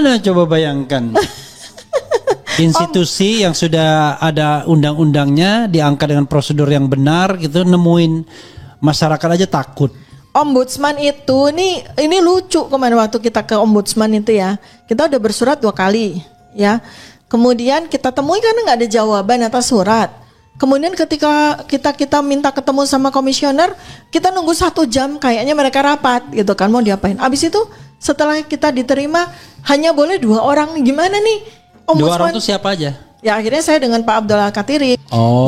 Gimana coba bayangkan? Institusi yang sudah ada undang-undangnya, diangkat dengan prosedur yang benar gitu, nemuin masyarakat aja takut. Ombudsman itu ini lucu, kemarin waktu kita ke ombudsman itu ya, kita udah bersurat 2 kali ya. Kemudian kita temui karena nggak ada jawaban atas surat. Kemudian ketika kita minta ketemu sama komisioner, kita nunggu 1 jam, kayaknya mereka rapat gitu kan, mau diapain. Abis itu setelah kita diterima hanya boleh 2 orang. Gimana nih? Ombudsman. 2 orang itu siapa aja? Ya akhirnya saya dengan Pak Abdul Al-Katiri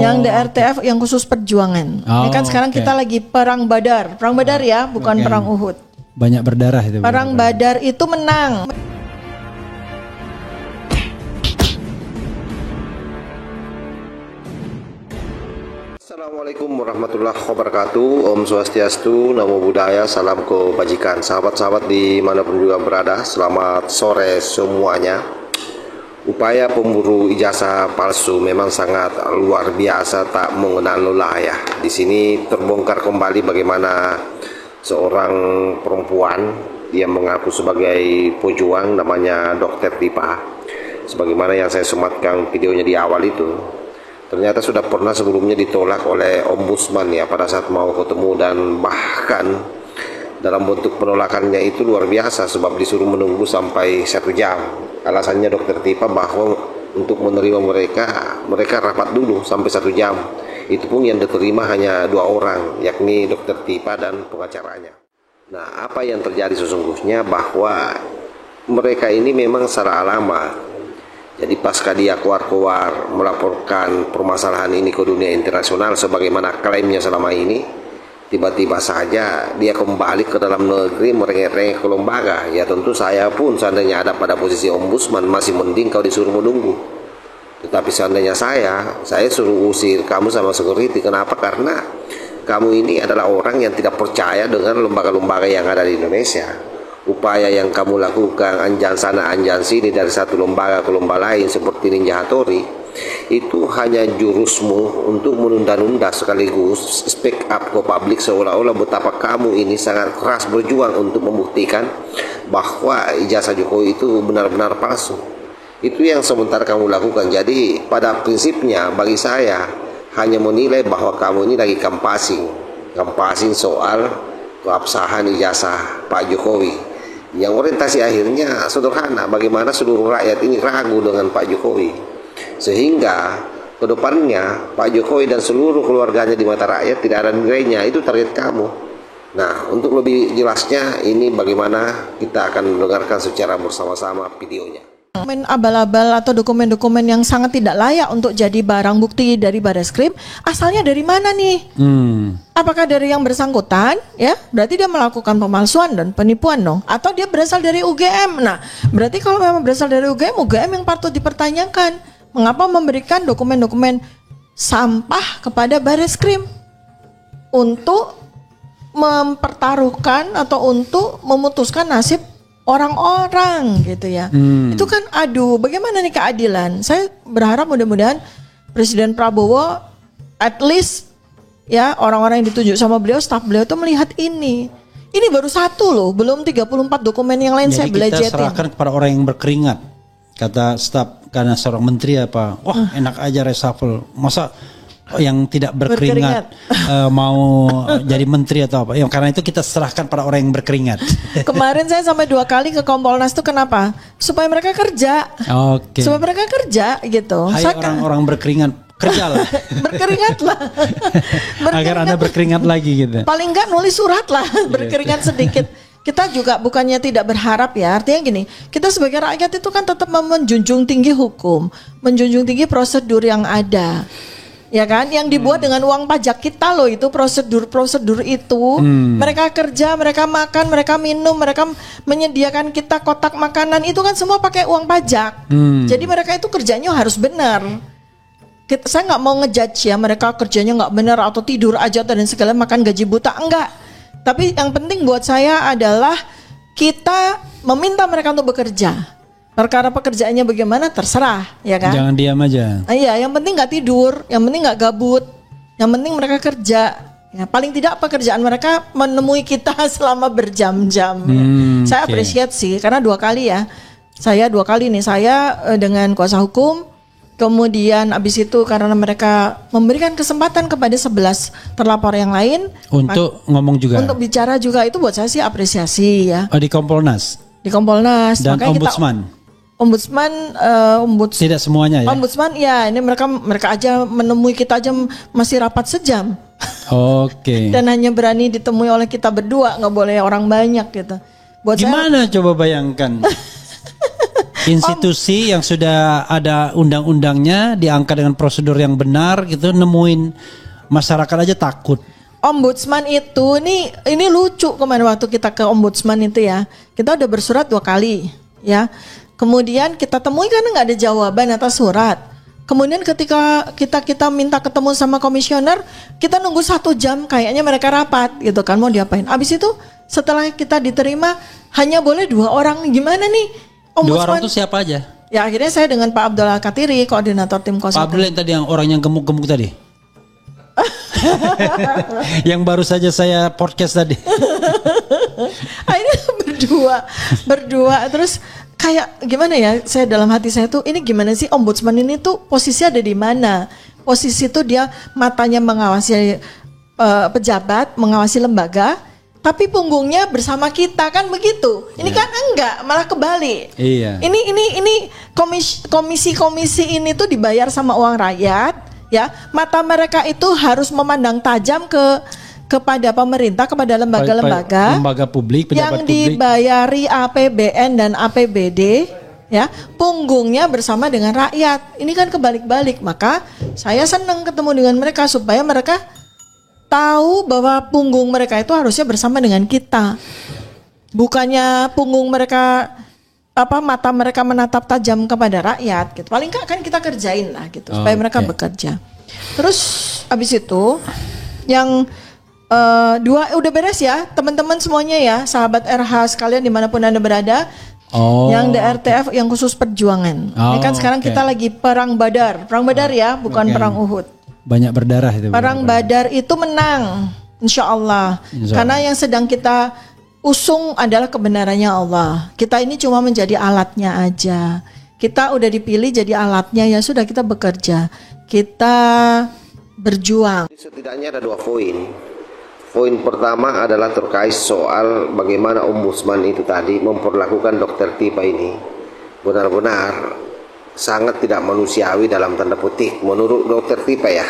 yang DRTF yang khusus perjuangan. Ini kan sekarang kita lagi perang Badar ya, bukan perang Uhud. Banyak berdarah itu. Perang Badar itu menang. Assalamualaikum warahmatullahi wabarakatuh. Om Swastiastu, Namo Buddhaya, salam kebajikan. Sahabat-sahabat dimanapun juga berada, selamat sore semuanya. Upaya pemburu ijazah palsu memang sangat luar biasa, tak mengenal lelah ya. Di sini terbongkar kembali bagaimana seorang perempuan, dia mengaku sebagai pejuang, namanya Dr. Tipa. Sebagaimana yang saya sematkan videonya di awal itu, ternyata sudah pernah sebelumnya ditolak oleh ombudsman ya pada saat mau ketemu, dan bahkan dalam bentuk penolakannya itu luar biasa sebab disuruh menunggu sampai 1 jam. Alasannya Dr. Tipa bahwa untuk menerima mereka rapat dulu sampai 1 jam. Itu pun yang diterima hanya 2 orang, yakni Dr. Tipa dan pengacaranya. Nah, apa yang terjadi sesungguhnya bahwa mereka ini memang secara alamat. Jadi pasca dia keluar melaporkan permasalahan ini ke dunia internasional sebagaimana klaimnya selama ini, tiba-tiba saja dia kembali ke dalam negeri merengek-rengek ke lembaga. Ya tentu saya pun seandainya ada pada posisi ombudsman masih mending kau disuruh menunggu. Tetapi seandainya saya suruh usir kamu sama security. Kenapa? Karena kamu ini adalah orang yang tidak percaya dengan lembaga-lembaga yang ada di Indonesia. Upaya yang kamu lakukan anjan sana anjan sini dari satu lembaga ke lembaga lain seperti Ninja Hattori, itu hanya jurusmu untuk menunda-nunda sekaligus speak up ke publik seolah-olah betapa kamu ini sangat keras berjuang untuk membuktikan bahwa ijazah Jokowi itu benar-benar palsu. Itu yang sementara kamu lakukan. Jadi pada prinsipnya bagi saya hanya menilai bahwa kamu ini lagi kampasing soal keabsahan ijazah Pak Jokowi, yang orientasi akhirnya sederhana, bagaimana seluruh rakyat ini ragu dengan Pak Jokowi, sehingga kedepannya Pak Jokowi dan seluruh keluarganya di mata rakyat tidak ada nilainya. Itu target kamu. Nah, untuk lebih jelasnya ini bagaimana kita akan mendengarkan secara bersama-sama videonya. Dokumen abal-abal atau dokumen-dokumen yang sangat tidak layak untuk jadi barang bukti dari Barreskrim, asalnya dari mana nih? Apakah dari yang bersangkutan? Ya, berarti dia melakukan pemalsuan dan penipuan dong. Atau dia berasal dari UGM? Nah, berarti kalau memang berasal dari UGM yang patut dipertanyakan. Mengapa memberikan dokumen-dokumen sampah kepada Barreskrim untuk mempertaruhkan atau untuk memutuskan nasib orang-orang gitu ya. Itu kan bagaimana nih keadilan? Saya berharap mudah-mudahan Presiden Prabowo at least ya orang-orang yang ditunjuk sama beliau, staf beliau itu melihat ini. Ini baru 1 loh, belum 34 dokumen yang lain. Jadi saya belajar. Kita serahkan kepada orang yang berkeringat. Kata staf, karena seorang menteri apa, wah enak aja reshuffle. Masa yang tidak berkeringat. Mau jadi menteri atau apa? Ya, karena itu kita serahkan pada orang yang berkeringat. Kemarin saya sampai 2 kali ke Kompolnas itu kenapa? Supaya mereka kerja. Oke. Supaya mereka kerja gitu. Hai orang-orang berkeringat, kerjalah. Berkeringatlah. Agar Anda berkeringat lagi gitu. Paling enggak nulis surat lah, berkeringat sedikit. Kita juga bukannya tidak berharap ya. Artinya gini, kita sebagai rakyat itu kan tetap menjunjung tinggi hukum, menjunjung tinggi prosedur yang ada. Ya kan, yang dibuat dengan uang pajak kita loh, itu prosedur itu. Mereka kerja, mereka makan, mereka minum, mereka menyediakan kita kotak makanan, itu kan semua pakai uang pajak. Jadi mereka itu kerjanya harus benar. Saya nggak mau ngejudge ya mereka kerjanya nggak benar atau tidur aja dan segala makan gaji buta, enggak. Tapi yang penting buat saya adalah kita meminta mereka untuk bekerja. Perkara pekerjaannya bagaimana terserah, ya kan? Jangan diam aja. Iya, yang penting nggak tidur, yang penting nggak gabut, yang penting mereka kerja. Ya, paling tidak pekerjaan mereka menemui kita selama berjam-jam. Saya apresiasi karena 2 kali ya. Saya 2 kali nih, saya dengan kuasa hukum, kemudian abis itu karena mereka memberikan kesempatan kepada 11 terlapor yang lain untuk ngomong juga, untuk bicara juga, itu buat saya sih apresiasi ya. Di Kompolnas. Di Kompolnas. Dan Ombudsman. Tidak semuanya ya. Ombudsman ya, ini mereka aja menemui kita aja masih rapat sejam. Oke. Dan hanya berani ditemui oleh kita berdua, nggak boleh orang banyak gitu. Buat gimana saya, coba bayangkan. Institusi yang sudah ada undang-undangnya, diangkat dengan prosedur yang benar gitu, nemuin masyarakat aja takut. Ombudsman itu ini lucu, kemarin waktu kita ke ombudsman itu ya, kita udah bersurat 2 kali ya. Kemudian kita temui karena nggak ada jawaban atas surat. Kemudian ketika kita minta ketemu sama komisioner, kita nunggu 1 jam, kayaknya mereka rapat gitu kan, mau diapain. Abis itu setelah kita diterima hanya boleh 2 orang, gimana nih? Ombudsman. 2 orang itu siapa aja? Ya akhirnya saya dengan Pak Abdul Al-Katiri, koordinator tim 01. Pak Abdul yang tadi, yang orang yang gemuk-gemuk tadi. Yang baru saja saya podcast tadi. Akhirnya berdua terus kayak gimana ya, saya dalam hati saya tuh, ini gimana sih ombudsman ini tuh posisi ada di mana? Posisi tuh dia matanya mengawasi pejabat, mengawasi lembaga, tapi punggungnya bersama kita, kan begitu. Ini kan enggak, malah kebalik. Iya. Ini komisi-komisi ini tuh dibayar sama uang rakyat, ya. Mata mereka itu harus memandang tajam kepada pemerintah, kepada lembaga publik, yang dibayari APBN dan APBD, ya. Punggungnya bersama dengan rakyat. Ini kan kebalik-balik. Maka saya senang ketemu dengan mereka supaya mereka tahu bahwa punggung mereka itu harusnya bersama dengan kita. Bukannya punggung mereka mata mereka menatap tajam kepada rakyat gitu. Paling enggak kan kita kerjain lah gitu supaya mereka bekerja. Terus habis itu yang 2 udah beres ya, teman-teman semuanya ya, sahabat RH sekalian dimanapun Anda berada. Yang DRTF yang khusus perjuangan. Ini kan sekarang kita lagi perang Badar ya, bukan perang Uhud. Banyak berdarah itu. Perang Badar itu menang, insya Allah. Karena yang sedang kita usung adalah kebenarannya Allah. Kita ini cuma menjadi alatnya aja. Kita udah dipilih jadi alatnya, ya sudah, kita bekerja, kita berjuang. Setidaknya ada 2 poin. Poin pertama adalah terkait soal bagaimana ombudsman itu tadi memperlakukan Dr. Tipa ini. Benar-benar sangat tidak manusiawi dalam tanda petik menurut Dr. Tipa ya.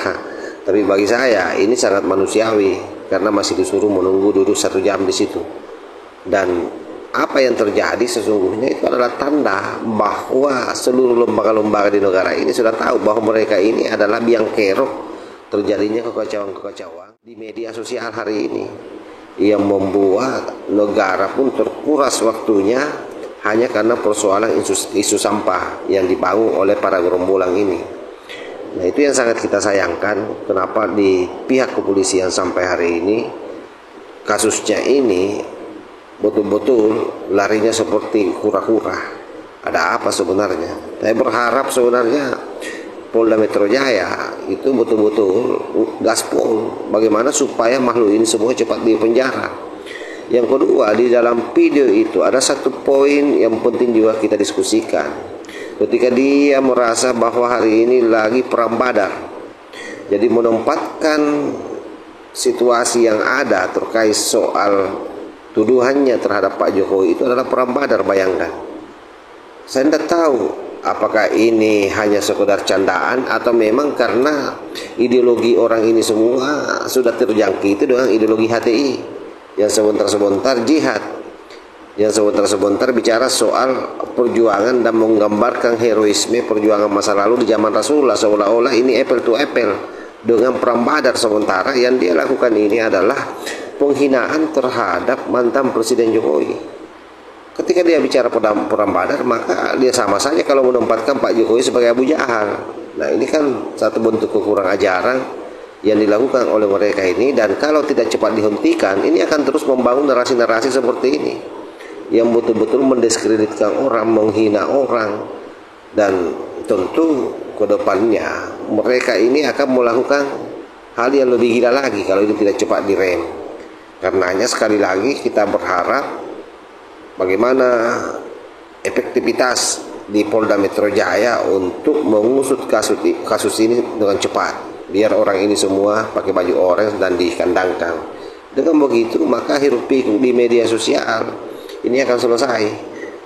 Tapi bagi saya ini sangat manusiawi karena masih disuruh menunggu duduk 1 jam di situ. Dan apa yang terjadi sesungguhnya itu adalah tanda bahwa seluruh lembaga-lembaga di negara ini sudah tahu bahwa mereka ini adalah biang kerok terjadinya kekacauan di media sosial hari ini yang membuat negara pun terkuras waktunya hanya karena persoalan isu sampah yang dibangun oleh para gerombolan ini. Nah, itu yang sangat kita sayangkan, kenapa di pihak kepolisian sampai hari ini kasusnya ini betul-betul larinya seperti kura-kura. Ada apa sebenarnya? Saya berharap sebenarnya Polda Metro Jaya itu betul-betul gaspol bagaimana supaya makhluk ini semua cepat dipenjara. Yang kedua, di dalam video itu ada 1 poin yang penting juga kita diskusikan. Ketika dia merasa bahwa hari ini lagi perang Badar, jadi menempatkan situasi yang ada terkait soal tuduhannya terhadap Pak Jokowi itu adalah perang Badar. Bayangkan, saya tidak tahu apakah ini hanya sekedar candaan atau memang karena ideologi orang ini semua sudah terjangkiti dengan ideologi HTI yang sebentar-sebentar jihad, yang sebentar-sebentar bicara soal perjuangan dan menggambarkan heroisme perjuangan masa lalu di zaman Rasulullah, seolah-olah ini apple to apple dengan perang Badar, sementara yang dia lakukan ini adalah penghinaan terhadap mantan Presiden Jokowi. Ketika dia bicara perang Badar, maka dia sama saja kalau menempatkan Pak Jokowi sebagai Abu Jahal. Nah, ini kan satu bentuk kekurang ajaran yang dilakukan oleh mereka ini, dan kalau tidak cepat dihentikan, ini akan terus membangun narasi-narasi seperti ini yang betul-betul mendiskreditkan orang, menghina orang, dan tentu ke depannya mereka ini akan melakukan hal yang lebih gila lagi kalau ini tidak cepat direm. Karenanya sekali lagi kita berharap bagaimana efektivitas di Polda Metro Jaya untuk mengusut kasus ini dengan cepat, biar orang ini semua pakai baju orange dan dikandangkan. Dengan begitu maka hiruk pikuk di media sosial ini akan selesai,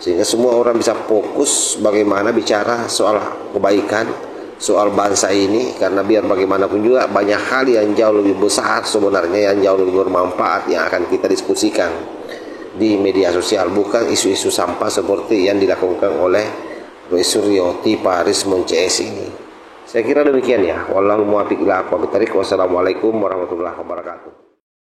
sehingga semua orang bisa fokus bagaimana bicara soal kebaikan, soal bangsa ini, karena biar bagaimanapun juga banyak hal yang jauh lebih besar sebenarnya, yang jauh lebih bermanfaat yang akan kita diskusikan di media sosial, bukan isu-isu sampah seperti yang dilakukan oleh Roy Suryo di Paris CS ini. Saya kira demikian ya. Wallahu muwaffiq ila aqwamit thariq. Wassalamualaikum warahmatullahi wabarakatuh.